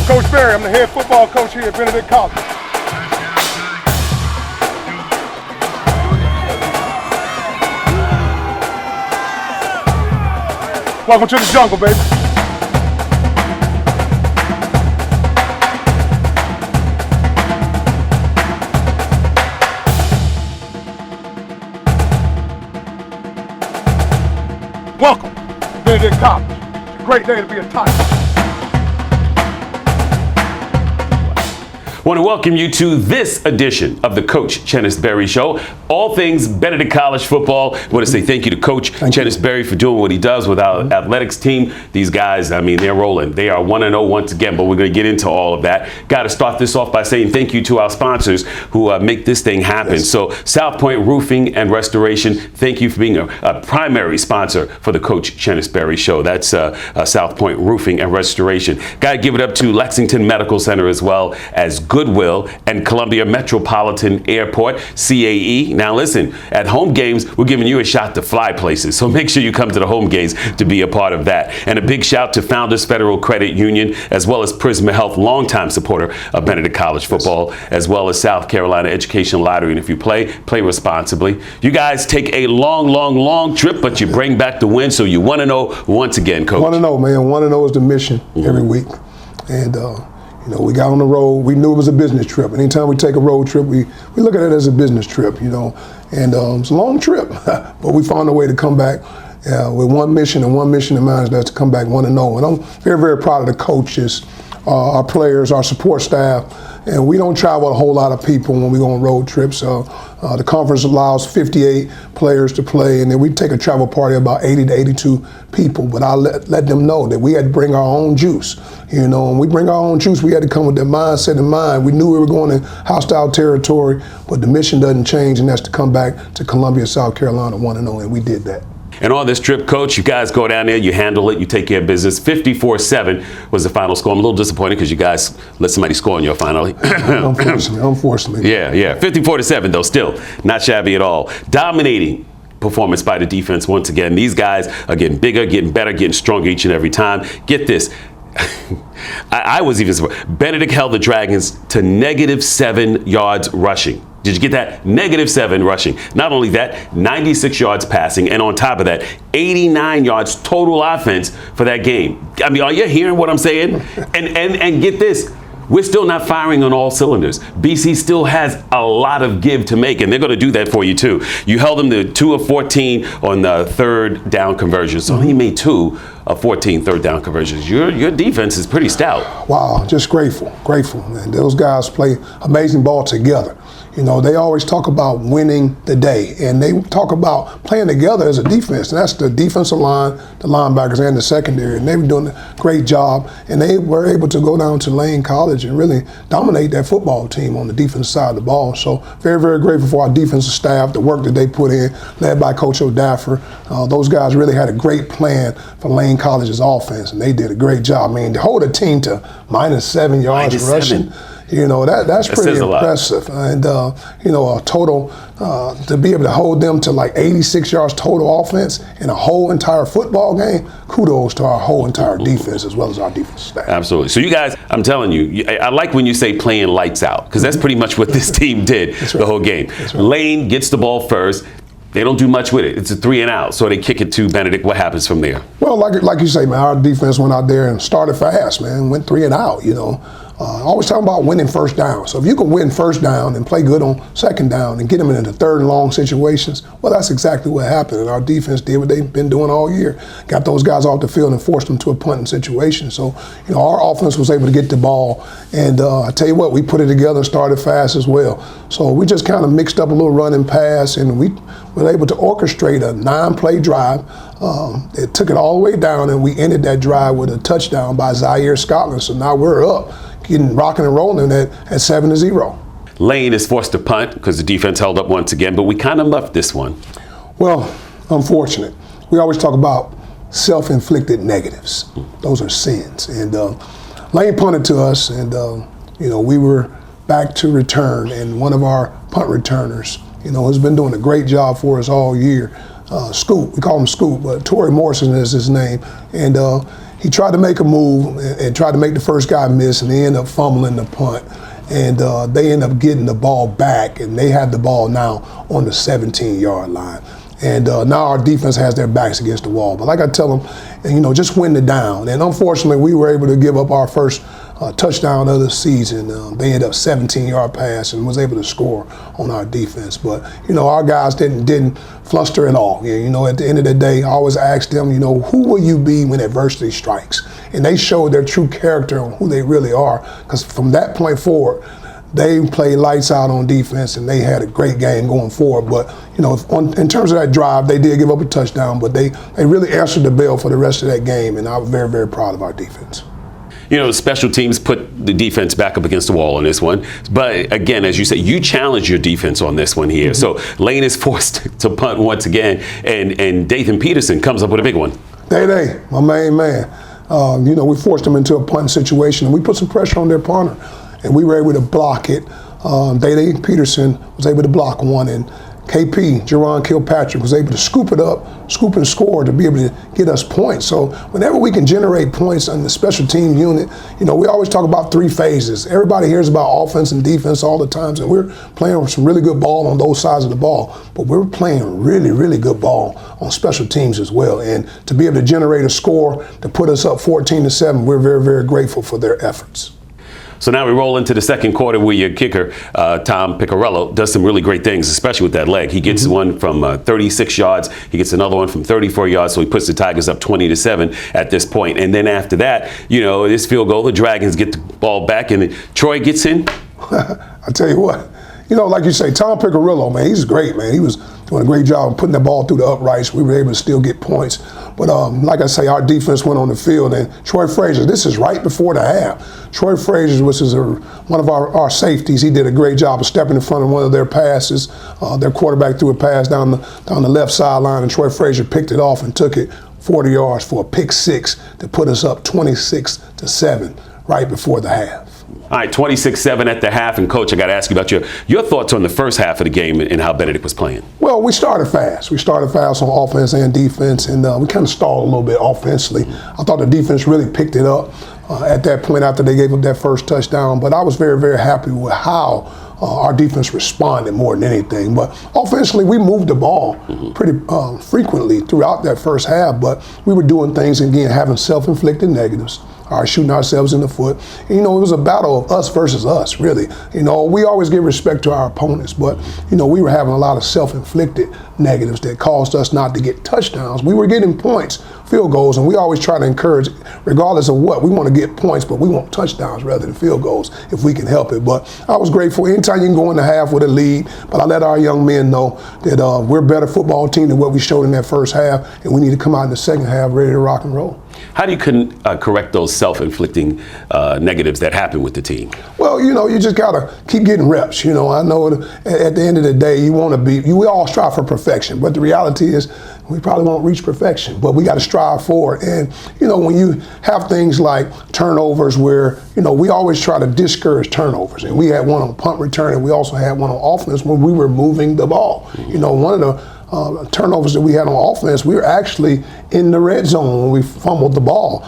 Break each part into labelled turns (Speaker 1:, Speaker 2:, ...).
Speaker 1: I'm Coach Berry. I'm the head football coach here at Benedict College. Welcome to the jungle, baby. Welcome to Benedict College. It's a great day to be a Tiger.
Speaker 2: I want to welcome you to this edition of the Coach Chennis Berry Show. All things Benedict College football. I want to say thank you to Coach Chennis Berry for doing what he does with our athletics team. These guys, I mean, they're rolling. They are 1-0 once again, but we're going to get into all of that. Got to start this off by saying thank you to our sponsors who make this thing happen. Yes. So South Point Roofing and Restoration, thank you for being a primary sponsor for the Coach Chennis Berry Show. That's South Point Roofing and Restoration. Got to give it up to Lexington Medical Center as well as Goodwill and Columbia Metropolitan Airport, CAE. Now listen, at home games, we're giving you a shot to fly places. So make sure you come to the home games to be a part of that. And a big shout to Founders Federal Credit Union, as well as Prisma Health, longtime supporter of Benedict College football, as well as South Carolina Education Lottery. And if you play responsibly. You guys take a long trip, but you bring back the win. So you 1-0 once again, Coach.
Speaker 3: 1-0, man. 1-0 is the mission every week. And, you know, we got on the road. We knew it was a business trip. Anytime we take a road trip, we look at it as a business trip, you know. And it's a long trip, but we found a way to come back with one mission and one mission in mind, that's to come back 1-0. And I'm very, very proud of the coaches, our players, our support staff. And we don't travel a whole lot of people when we go on road trips. The conference allows 58 players to play, and then we take a travel party of about 80 to 82 people. But I let them know that we had to bring our own juice. You know, and we bring our own juice. We had to come with that mindset in mind. We knew we were going in hostile territory, but the mission doesn't change, and that's to come back to Columbia, South Carolina 1-0, and we did that.
Speaker 2: And on this trip, Coach, you guys go down there, you handle it, you take care of business. 54-7 was the final score. I'm a little disappointed because you guys let somebody score on your finally.
Speaker 3: Unfortunately.
Speaker 2: Yeah. 54-7 though, still not shabby at all. Dominating performance by the defense once again. These guys are getting bigger, getting better, getting stronger each and every time. Get this. I was even surprised. Benedict held the Dragons to -7 yards rushing. Did you get that? -7 rushing. Not only that, 96 yards passing, and on top of that, 89 yards total offense for that game. I mean, are you hearing what I'm saying? And get this. We're still not firing on all cylinders. BC still has a lot of give to make, and they're going to do that for you too. You held them to 2 of 14 on the third down conversions. So he made 2 of 14 third down conversions. Your defense is pretty stout.
Speaker 3: Wow, just grateful. And those guys play amazing ball together. You know, they always talk about winning the day, and they talk about playing together as a defense. And that's the defensive line, the linebackers, and the secondary. And they were doing a great job, and they were able to go down to Lane College and really dominate that football team on the defensive side of the ball. So very, very grateful for our defensive staff, the work that they put in, led by Coach O'Daffer. Those guys really had a great plan for Lane College's offense, and they did a great job. I mean, to hold a team to -7 yards rushing, you know, that's pretty impressive. And, you know, a total, to be able to hold them to like 86 yards total offense in a whole entire football game, kudos to our whole entire defense as well as our defense staff.
Speaker 2: Absolutely. So you guys, I'm telling you, I like when you say playing lights out, because that's pretty much what this team did the whole game. Right. Lane gets the ball first. They don't do much with it. It's a 3 and out. So they kick it to Benedict. What happens from there?
Speaker 3: Well, like you say, man, our defense went out there and started fast, man. Went 3 and out, you know. Always talking about winning first down. So if you can win first down and play good on second down and get them into third and long situations, well, that's exactly what happened. And our defense did what they've been doing all year. Got those guys off the field and forced them to a punting situation. So, you know, our offense was able to get the ball. And I tell you what, we put it together and started fast as well. So we just kind of mixed up a little run and pass, and we were able to orchestrate a 9-play drive. It took it all the way down, and we ended that drive with a touchdown by Zaire Scotland. So now we're up, getting rocking and rolling at 7-0.
Speaker 2: Lane is forced to punt because the defense held up once again, but we kind of muffed this one.
Speaker 3: Well, unfortunate. We always talk about self-inflicted negatives. Those are sins. And Lane punted to us, and you know, we were back to return, and one of our punt returners, you know, has been doing a great job for us all year. Scoop, we call him Scoop, but Torrey Morrison is his name. And he tried to make a move and tried to make the first guy miss, and they ended up fumbling the punt. And they ended up getting the ball back, and they had the ball now on the 17-yard line. And now our defense has their backs against the wall. But like I tell them, just win the down. And unfortunately, we were able to give up our first touchdown of the season. They ended up 17-yard pass and was able to score on our defense. But, our guys didn't fluster at all. At the end of the day, I always ask them, who will you be when adversity strikes? And they showed their true character on who they really are. Because from that point forward, they played lights out on defense, and they had a great game going forward. But, in terms of that drive, they did give up a touchdown, but they really answered the bell for the rest of that game, and I was very, very proud of our defense.
Speaker 2: Special teams put the defense back up against the wall on this one. But again, as you say, you challenge your defense on this one here. So Lane is forced to punt once again, and Dathan Peterson comes up with a big one.
Speaker 3: Day, my main man. We forced them into a punt situation, and we put some pressure on their punter, and we were able to block it. Day Peterson was able to block one, and KP, Jerron Kilpatrick, was able to scoop and score to be able to get us points. So whenever we can generate points on the special team unit, we always talk about 3 phases. Everybody hears about offense and defense all the time, and we're playing some really good ball on those sides of the ball, but we're playing really, really good ball on special teams as well. And to be able to generate a score to put us up 14-7, we're very, very grateful for their efforts.
Speaker 2: So now we roll into the second quarter where your kicker, Tom Piccarello, does some really great things, especially with that leg. He gets one from 36 yards. He gets another one from 34 yards. So he puts the Tigers up 20-7 at this point. And then after that, this field goal, the Dragons get the ball back, and Troy gets in.
Speaker 3: I tell you what, like you say, Tom Piccarello, man, he's great, man. He was doing a great job of putting that ball through the uprights. We were able to still get points. But like I say, our defense went on the field, and Troy Frazier, this is right before the half. Troy Frazier, which is one of our safeties, he did a great job of stepping in front of one of their passes. Their quarterback threw a pass down the left sideline, and Troy Frazier picked it off and took it 40 yards for a pick 6 to put us up 26-7 right before the half.
Speaker 2: All right, 26-7 at the half. And, Coach, I got to ask you about your thoughts on the first half of the game and how Benedict was playing.
Speaker 3: Well, we started fast. We started fast on offense and defense, and we kind of stalled a little bit offensively. I thought the defense really picked it up at that point after they gave up that first touchdown. But I was very, very happy with how our defense responded more than anything. But offensively, we moved the ball pretty frequently throughout that first half. But we were doing things, again, having self-inflicted negatives. Shooting ourselves in the foot. And, it was a battle of us versus us, really. We always give respect to our opponents, but, we were having a lot of self-inflicted negatives that caused us not to get touchdowns. We were getting points, field goals, and we always try to encourage, regardless of what, we want to get points, but we want touchdowns rather than field goals if we can help it. But I was grateful. Anytime you can go in the half with a lead, but I let our young men know that we're a better football team than what we showed in that first half, and we need to come out in the second half ready to rock and roll.
Speaker 2: How do you correct those self-inflicting negatives that happen with the team?
Speaker 3: Well, you just got to keep getting reps. I know at the end of the day, we all strive for perfection, but the reality is we probably won't reach perfection, but we got to strive for it. And, when you have things like turnovers where, we always try to discourage turnovers. And we had one on punt return, and we also had one on offense when we were moving the ball. One of the turnovers that we had on offense, we were actually in the red zone when we fumbled the ball,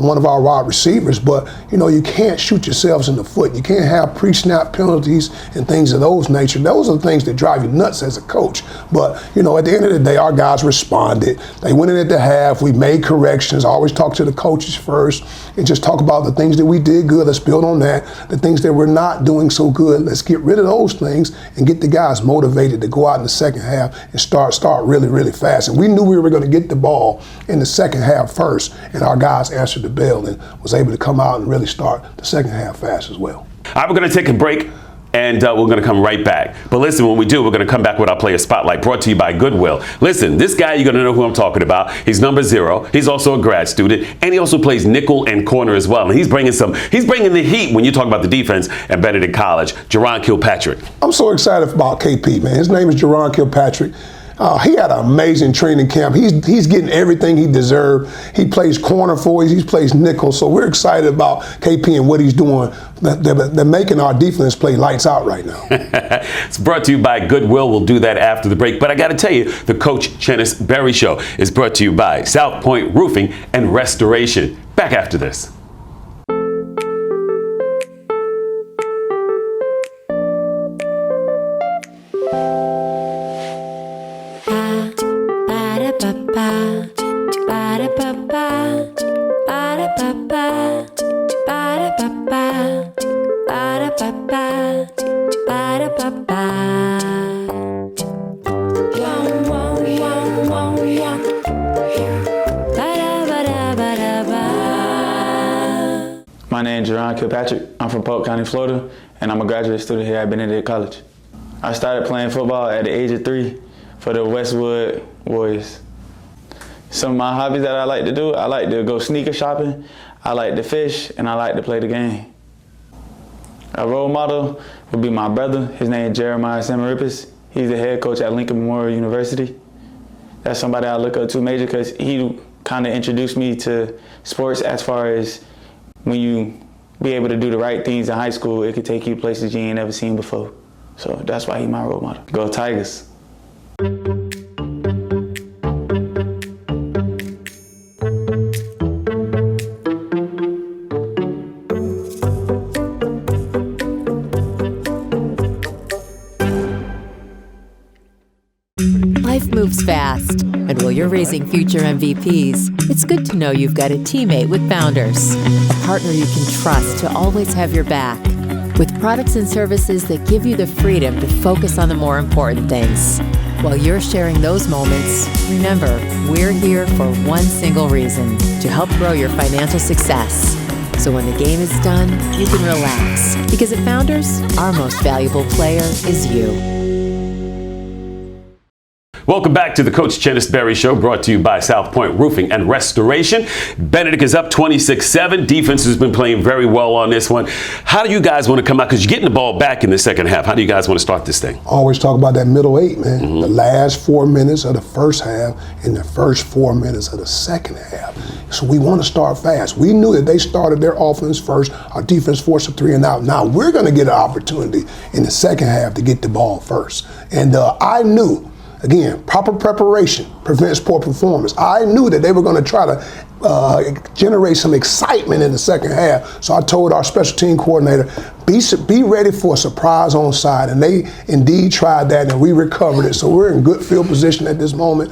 Speaker 3: one of our wide receivers. But, you can't shoot yourselves in the foot. You can't have pre-snap penalties and things of those nature. Those are the things that drive you nuts as a coach. But, at the end of the day, our guys responded. They went in at the half. We made corrections. I always talk to the coaches first and just talk about the things that we did good. Let's build on that. The things that we're not doing so good, let's get rid of those things and get the guys motivated to go out in the second half and start really, really fast. And we knew we were going to get the ball in the second half first, and our guys answered the bell and was able to come out and really start the second half fast as well.
Speaker 2: All right, we're going to take a break, and we're going to come right back. But listen, when we do, we're going to come back with our Player Spotlight, brought to you by Goodwill. Listen, this guy, you're going to know who I'm talking about. He's number 0. He's also a grad student, and he also plays nickel and corner as well. And he's bringing the heat when you talk about the defense at Benedict College. Jerron Kilpatrick.
Speaker 3: I'm so excited about KP, man. His name is Jerron Kilpatrick. He had an amazing training camp. He's getting everything he deserved. He plays corner for us. He plays nickel. So we're excited about KP and what he's doing. They're making our defense play lights out right now.
Speaker 2: It's brought to you by Goodwill. We'll do that after the break. But I got to tell you, the Coach Chennis Berry Show is brought to you by South Point Roofing and Restoration. Back after this.
Speaker 4: My name is Chowan Kilpatrick. I'm from Polk County, Florida, and I'm a graduate student here at Benedict College. I started playing football at the age of 3 for the Westwood Warriors. Some of my hobbies that I like to do, I like to go sneaker shopping, I like to fish, and I like to play the game. A role model would be my brother. His name is Jeremiah Samaripis. He's the head coach at Lincoln Memorial University. That's somebody I look up to major because he kind of introduced me to sports as far as when you be able to do the right things in high school, it could take you places you ain't never seen before. So that's why he's my role model. Go Tigers.
Speaker 5: Life moves fast, and while you're raising future MVPs, it's good to know you've got a teammate with Founders, a partner you can trust to always have your back, with products and services that give you the freedom to focus on the more important things. While you're sharing those moments, remember, we're here for one single reason, to help grow your financial success. So when the game is done, you can relax, because at Founders, our most valuable player is you.
Speaker 2: Welcome back to the Coach Chennis Berry Show, brought to you by South Point Roofing and Restoration. Benedict is up 26-7. Defense has been playing very well on this one. How do you guys want to come out? Because you're getting the ball back in the second half. How do you guys want to start this thing?
Speaker 3: Always talk about that middle 8, man. Mm-hmm. The last 4 minutes of the first half and the first 4 minutes of the second half. So we want to start fast. We knew that they started their offense first. Our defense forced a 3 and out. Now we're going to get an opportunity in the second half to get the ball first. And I knew, again, proper preparation prevents poor performance. I knew that they were going to try to generate some excitement in the second half. So I told our special team coordinator, be ready for a surprise onside. And they indeed tried that, and we recovered it. So we're in good field position at this moment.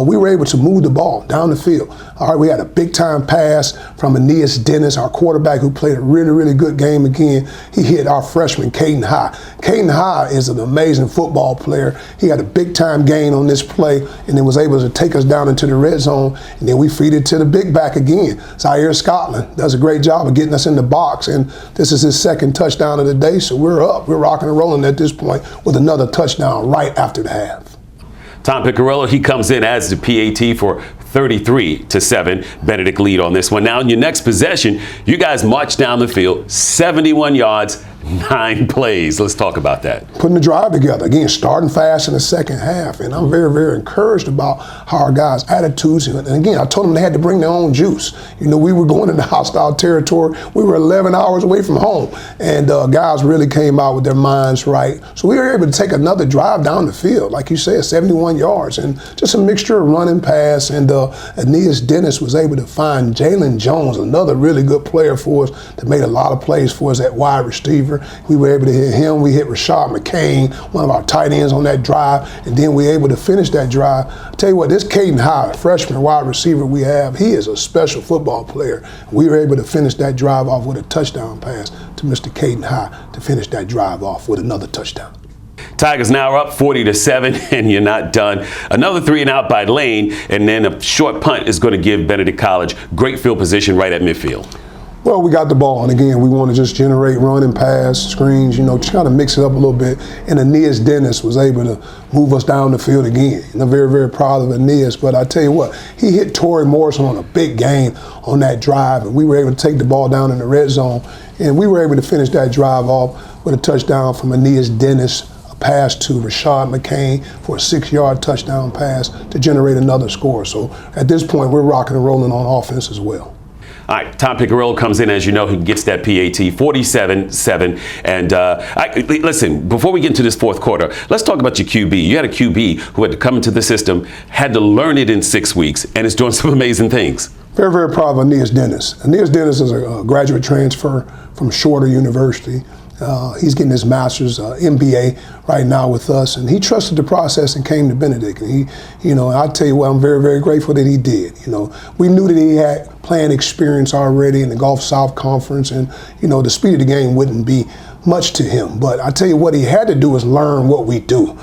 Speaker 3: We were able to move the ball down the field. All right, we had a big-time pass from Aeneas Dennis, our quarterback, who played a really, really good game again. He hit our freshman, Caden High. Caden High is an amazing football player. He had a big-time gain on this play and then was able to take us down into the red zone, and then we feed it to the big back again. Zaire Scotland does a great job of getting us in the box, and this is his second touchdown of the day, so we're up. We're rocking and rolling at this point with another touchdown right after the half.
Speaker 2: Tom Piccarello, he comes in as the PAT for 33-7. Benedict lead on this one. Now in your next possession, you guys march down the field, 71 yards, 9 plays. Let's talk about that.
Speaker 3: Putting the drive together. Again, starting fast in the second half. And I'm very, very encouraged about how our guys' attitudes. And again, I told them they had to bring their own juice. You know, we were going into hostile territory. We were 11 hours away from home. And guys really came out with their minds right. So we were able to take another drive down the field. Like you said, 71 yards. And just a mixture of run and pass. And Aeneas Dennis was able to find Jalen Jones, another really good player for us that made a lot of plays for us at wide receiver. We were able to hit him. We hit Rashad McCain, one of our tight ends, on that drive, and then we were able to finish that drive. I'll tell you what, this Caden High, freshman wide receiver we have, he is a special football player. We were able to finish that drive off with a touchdown pass to Mr. Caden High to finish that drive off with another touchdown.
Speaker 2: Tigers now are up 40-7, and you're not done. Another 3 and out by Lane, and then a short punt is going to give Benedict College great field position right at midfield.
Speaker 3: Well, we got the ball, and again, we want to just generate run and pass, screens, you know, try to mix it up a little bit. And Aeneas Dennis was able to move us down the field again. And I'm very, very proud of Aeneas, but I tell you what, he hit Torrey Morrison on a big gain on that drive, and we were able to take the ball down in the red zone, and we were able to finish that drive off with a touchdown from Aeneas Dennis pass to Rashad McCain for a 6-yard touchdown pass to generate another score. So at this point, we're rocking and rolling on offense as well.
Speaker 2: All right, Tom Piccirillo comes in, as you know, he gets that PAT, 47-7. And listen, before we get into this fourth quarter, let's talk about your QB. You had a QB who had to come into the system, had to learn it in 6 weeks, and is doing some amazing things.
Speaker 3: Very, very proud of Aeneas Dennis. Aeneas Dennis is a graduate transfer from Shorter University. He's getting his master's MBA right now with us, and he trusted the process and came to Benedict. And I tell you what, I'm very, very grateful that he did. We knew that he had playing experience already in the Gulf South Conference, and the speed of the game wouldn't be much to him. But I tell you what he had to do was learn what we do,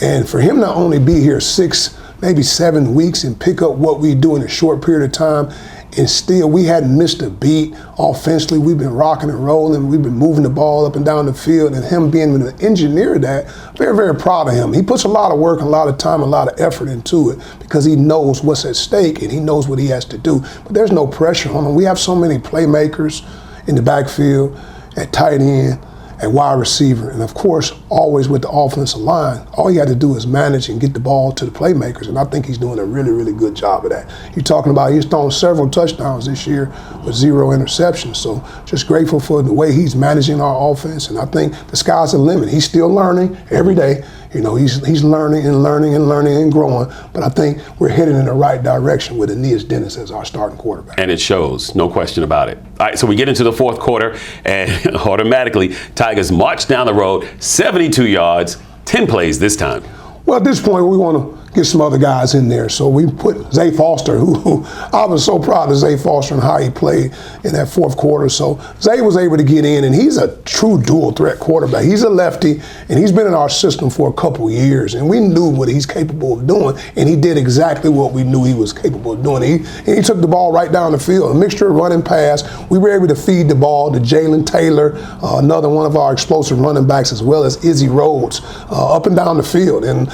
Speaker 3: and for him not only be here 6, maybe 7 weeks and pick up what we do in a short period of time. And still, we hadn't missed a beat offensively. We've been rocking and rolling. We've been moving the ball up and down the field. And him being an engineer of that, very, very proud of him. He puts a lot of work, a lot of time, a lot of effort into it because he knows what's at stake and he knows what he has to do. But there's no pressure on him. We have so many playmakers in the backfield, at tight end, at wide receiver, and of course, always with the offensive line. All you had to do is manage and get the ball to the playmakers, and I think he's doing a really, really good job of that. You're talking about he's thrown several touchdowns this year with 0 interceptions, so just grateful for the way he's managing our offense, and I think the sky's the limit. He's still learning every day. He's learning and learning and learning and growing, but I think we're heading in the right direction with Aeneas Dennis as our starting quarterback.
Speaker 2: And it shows, no question about it. All right, so we get into the fourth quarter, and automatically, Tigers march down the road, 72 yards, 10 plays this time.
Speaker 3: Well, at this point, we want to get some other guys in there. So we put Zay Foster, who I was so proud of Zay Foster and how he played in that fourth quarter. So Zay was able to get in, and he's a true dual threat quarterback. He's a lefty, and he's been in our system for a couple of years, and we knew what he's capable of doing, and he did exactly what we knew he was capable of doing. He took the ball right down the field, a mixture of run and pass. We were able to feed the ball to Jalen Taylor, another one of our explosive running backs, as well as Izzy Rhodes, up and down the field. And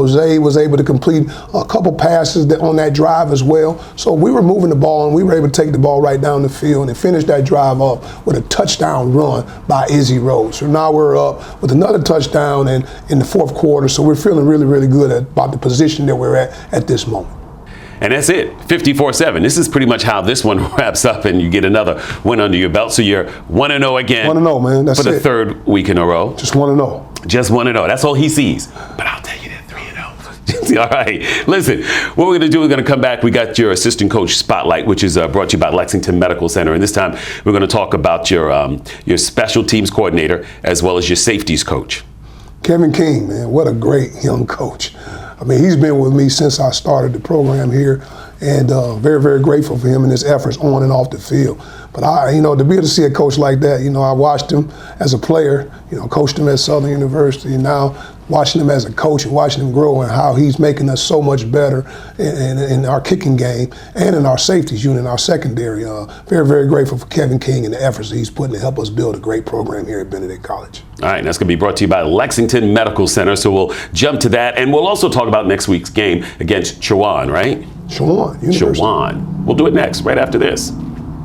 Speaker 3: Zay was able to complete a couple passes on that drive as well. So we were moving the ball, and we were able to take the ball right down the field and finish that drive up with a touchdown run by Izzy Rhodes. So now we're up with another touchdown in the fourth quarter. So we're feeling really, really good about the position that we're at this moment.
Speaker 2: And that's it, 54-7. This is pretty much how this one wraps up, and you get another win under your belt. So you're 1-0 again.
Speaker 3: 1-0, man. That's
Speaker 2: for the third week in a row.
Speaker 3: Just 1-0.
Speaker 2: Just 1-0. That's all he sees. But I'll tell you that 3-0. All right. Listen, what we're going to do, we're going to come back. We got your assistant coach spotlight, which is brought to you by Lexington Medical Center. And this time, we're going to talk about your special teams coordinator as well as your safeties coach.
Speaker 3: Kevin King, man, what a great young coach. I mean, he's been with me since I started the program here, and very, very grateful for him and his efforts on and off the field. But to be able to see a coach like that, I watched him as a player, coached him at Southern University, and now watching him as a coach and watching him grow and how he's making us so much better in our kicking game and in our safeties unit, our secondary. Very, very grateful for Kevin King and the efforts that he's putting to help us build a great program here at Benedict College.
Speaker 2: All right, that's going to be brought to you by Lexington Medical Center, so we'll jump to that, and we'll also talk about next week's game against Chowan, right?
Speaker 3: Chowan University.
Speaker 2: Chowan. We'll do it next, right after this.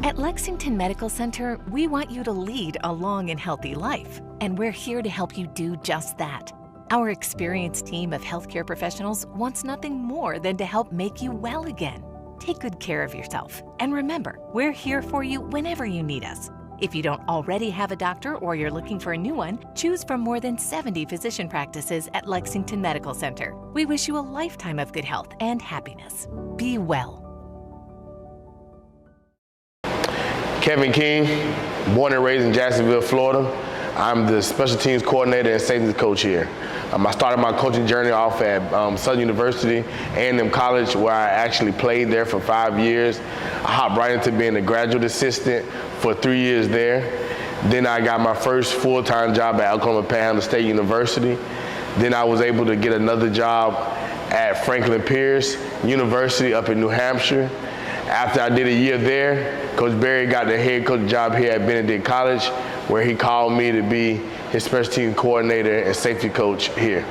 Speaker 6: At Lexington Medical Center, we want you to lead a long and healthy life, and we're here to help you do just that. Our experienced team of healthcare professionals wants nothing more than to help make you well again. Take good care of yourself, and remember, we're here for you whenever you need us. If you don't already have a doctor or you're looking for a new one, choose from more than 70 physician practices at Lexington Medical Center. We wish you a lifetime of good health and happiness. Be well.
Speaker 7: Kevin King, born and raised in Jacksonville, Florida. I'm the special teams coordinator and safety coach here. I started my coaching journey off at Southern University, A&M College, where I actually played there for 5 years. I hopped right into being a graduate assistant for 3 years there. Then I got my first full-time job at Oklahoma Panhandle State University. Then I was able to get another job at Franklin Pierce University up in New Hampshire. After I did a year there, Coach Berry got the head coach job here at Benedict College, where he called me to be his special team coordinator and safety coach here.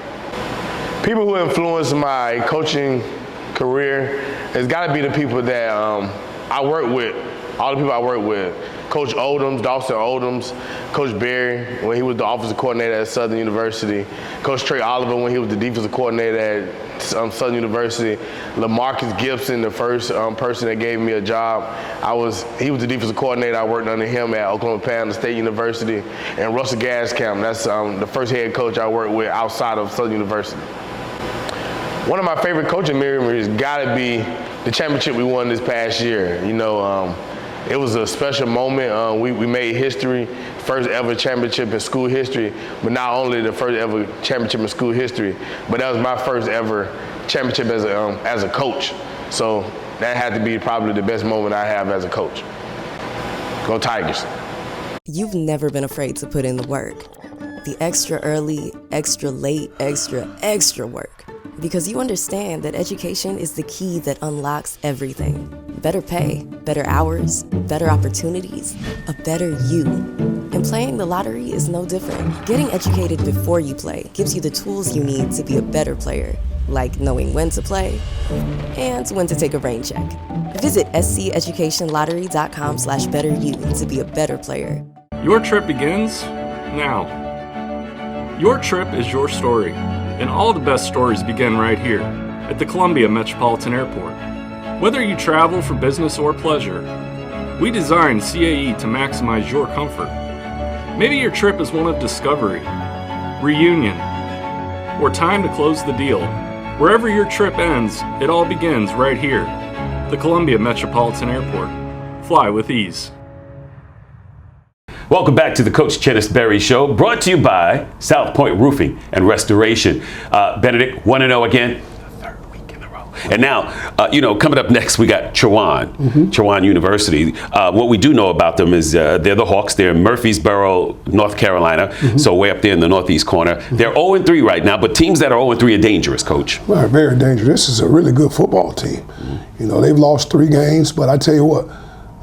Speaker 7: People who influenced my coaching career has got to be the people that I work with, all the people I work with. Coach Odoms, Dawson Odoms, Coach Berry when he was the offensive coordinator at Southern University, Coach Trey Oliver when he was the defensive coordinator at Southern University, LaMarcus Gibson, the first person that gave me a job. He was the defensive coordinator. I worked under him at Oklahoma State University, and Russell Gascamp. That's the first head coach I worked with outside of Southern University. One of my favorite coaching memories has got to be the championship we won this past year. It was a special moment. We made history, first ever championship in school history, but not only the first ever championship in school history, but that was my first ever championship as a coach. So that had to be probably the best moment I have as a coach. Go Tigers.
Speaker 8: You've never been afraid to put in the work. The extra early, extra late, extra work. Because you understand that education is the key that unlocks everything. Better pay, better hours, better opportunities, a better you. And playing the lottery is no different. Getting educated before you play gives you the tools you need to be a better player, like knowing when to play and when to take a rain check. Visit sceducationlottery.com/betteryou to be a better player.
Speaker 9: Your trip begins now. Your trip is your story, and all the best stories begin right here at the Columbia Metropolitan Airport. Whether you travel for business or pleasure, we designed CAE to maximize your comfort. Maybe your trip is one of discovery, reunion, or time to close the deal. Wherever your trip ends, it all begins right here, the Columbia Metropolitan Airport. Fly with ease.
Speaker 2: Welcome back to the Coach Chennis Berry Show, brought to you by South Point Roofing and Restoration. Benedict, 1-0 again. Third week in a row. And now, coming up next, we got Chowan, Chowan University. What we do know about them is they're the Hawks. They're in Murfreesboro, North Carolina, so way up there in the northeast corner. They're 0-3 right now, but teams that are 0-3 are dangerous, Coach.
Speaker 3: Well, very dangerous. This is a really good football team. They've lost 3 games, but I tell you what,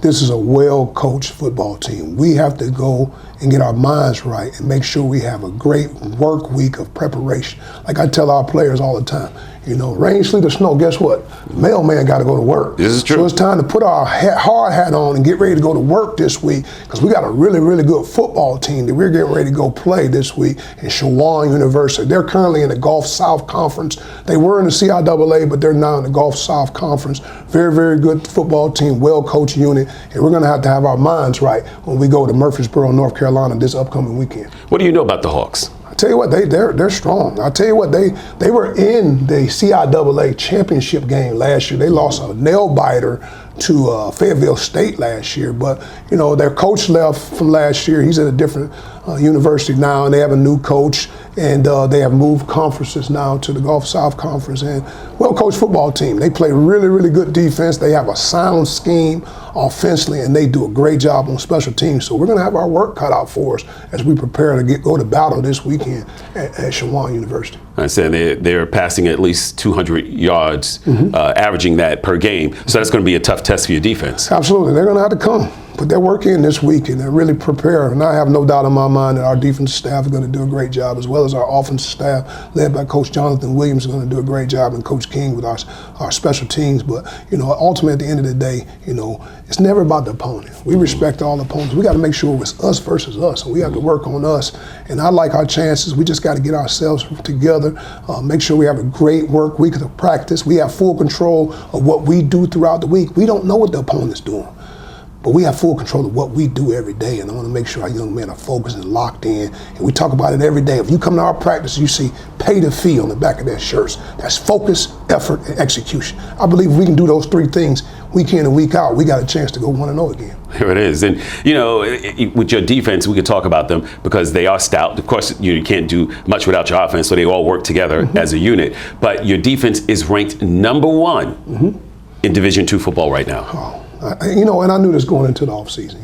Speaker 3: this is a well-coached football team. We have to go and get our minds right and make sure we have a great work week of preparation. Like I tell our players all the time, rain, sleet, or snow, guess what? The mailman got to go to work.
Speaker 2: This is true.
Speaker 3: So it's time to put our hard hat on and get ready to go to work this week, because we got a really, really good football team that we're getting ready to go play this week in Chowan University. They're currently in the Gulf South Conference. They were in the CIAA, but they're now in the Gulf South Conference. Very, very good football team, well-coached unit, and we're going to have our minds right when we go to Murfreesboro, North Carolina this upcoming weekend.
Speaker 2: What do you know about the Hawks?
Speaker 3: I tell you what, they're strong. I tell you what, they were in the CIAA championship game last year. They lost a nail biter to Fayetteville State last year, but their coach left from last year. He's at a different university now, and they have a new coach, and they have moved conferences now to the Gulf South Conference. And well-coached football team. They play really, really good defense. They have a sound scheme offensively, and they do a great job on special teams. So we're going to have our work cut out for us as we prepare to go to battle this weekend at Chowan University.
Speaker 2: I said they're passing at least 200 yards, averaging that per game. So that's going to be a tough test for your defense.
Speaker 3: Absolutely. They're going to have to come, put their work in this week, and they're really prepared. And I have no doubt in my mind that our defensive staff is going to do a great job, as well as our offensive staff, led by Coach Jonathan Williams, is going to do a great job, and Coach King with our special teams. But, ultimately at the end of the day, it's never about the opponent. We respect all opponents. We got to make sure it's us versus us, and we have to work on us. And I like our chances. We just got to get ourselves together, make sure we have a great work week of practice. We have full control of what we do throughout the week. We don't know what the opponent's doing, but we have full control of what we do every day, and I want to make sure our young men are focused and locked in, and we talk about it every day. If you come to our practice, you see pay the fee on the back of their shirts. That's focus, effort, and execution. I believe if we can do those 3 things week in and week out, we got a chance to go 1-0 again.
Speaker 2: Here it is. And, with your defense, we could talk about them because they are stout. Of course, you can't do much without your offense, so they all work together as a unit. But your defense is ranked number 1 in Division II football right now.
Speaker 3: And I knew this going into the offseason.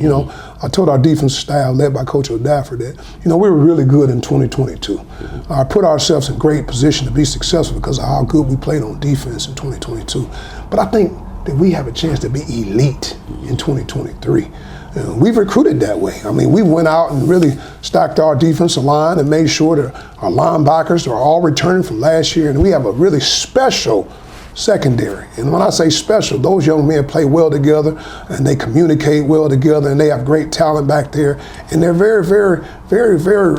Speaker 3: I told our defense staff, led by Coach O'Dafford, that, we were really good in 2022. I put ourselves in great position to be successful because of how good we played on defense in 2022. But I think that we have a chance to be elite in 2023. We've recruited that way. I mean, we went out and really stacked our defensive line and made sure that our linebackers are all returning from last year. And we have a really special secondary. And when I say special, those young men play well together, and they communicate well together, and they have great talent back there. And they're very, very, very, very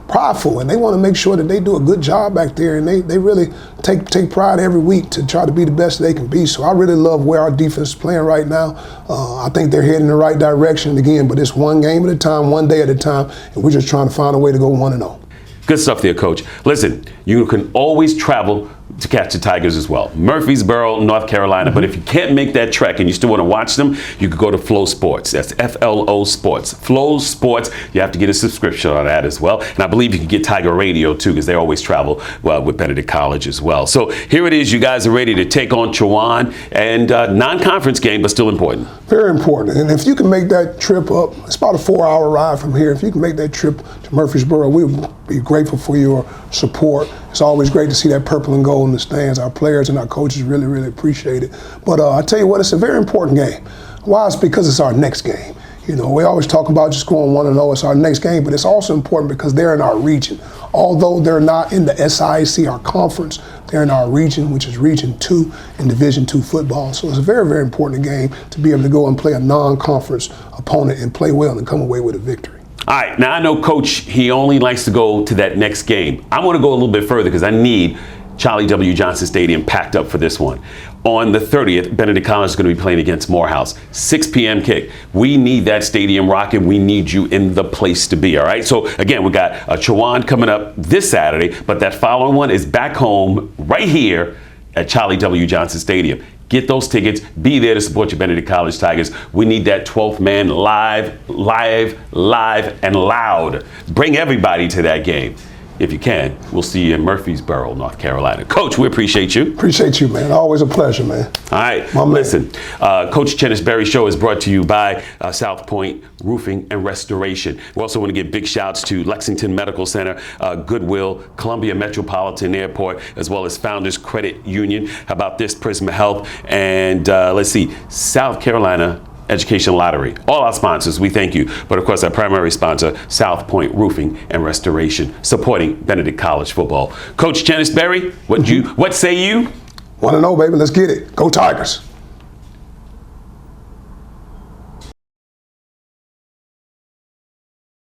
Speaker 3: prideful, and they want to make sure that they do a good job back there, and they really take pride every week to try to be the best they can be. So I really love where our defense is playing right now. I think they're heading in the right direction again, but it's one game at a time, one day at a time, and we're just trying to find a way to go 1-0.
Speaker 2: Good stuff there, Coach. Listen, you can always travel to catch the Tigers as well. Murfreesboro, North Carolina. But if you can't make that trek and you still want to watch them, you could go to Flow Sports. That's FLO Sports. Flow Sports. You have to get a subscription on that as well. And I believe you can get Tiger Radio too, because they always travel with Benedict College as well. So here it is. You guys are ready to take on Chowan, and non-conference game, but still important.
Speaker 3: Very important. And if you can make that trip up, it's about a 4-hour ride from here. If you can make that trip to Murfreesboro, we'll be grateful for your support. It's always great to see that purple and gold in the stands. Our players and our coaches really, really appreciate it. But I tell you what, it's a very important game. Why? It's because it's our next game. You know, we always talk about just going 1-0. It's our next game, but it's also important because they're in our region. Although they're not in the SIAC, our conference, they're in our region, which is Region 2 in Division II football. So it's a very, very important game to be able to go and play a non-conference opponent and play well and come away with a victory.
Speaker 2: All right, now I know Coach, he only likes to go to that next game. I want to go a little bit further because I need Charlie W. Johnson Stadium packed up for this one. On the 30th, Benedict College is going to be playing against Morehouse. 6 p.m. kick. We need that stadium rocking. We need you in the place to be, all right? So, again, we got a Chowan coming up this Saturday, but that following one is back home right here at Charlie W. Johnson Stadium. Get those tickets. Be there to support your Benedict College Tigers. We need that 12th man live, and loud. Bring everybody to that game. If you can, we'll see you in Murfreesboro, North Carolina. Coach, we appreciate you.
Speaker 3: Appreciate you, man. Always a pleasure, man.
Speaker 2: All right. Listen, Coach Chennis Berry Show is brought to you by South Point Roofing and Restoration. We also want to give big shouts to Lexington Medical Center, Goodwill, Columbia Metropolitan Airport, as well as Founders Credit Union. How about this, Prisma Health, and let's see, South Carolina Education Lottery. All our sponsors, we thank you. But of course, our primary sponsor, South Point Roofing and Restoration, supporting Benedict College football. Coach Chennis Berry, what say you?
Speaker 3: 1-0, baby. Let's get it. Go Tigers.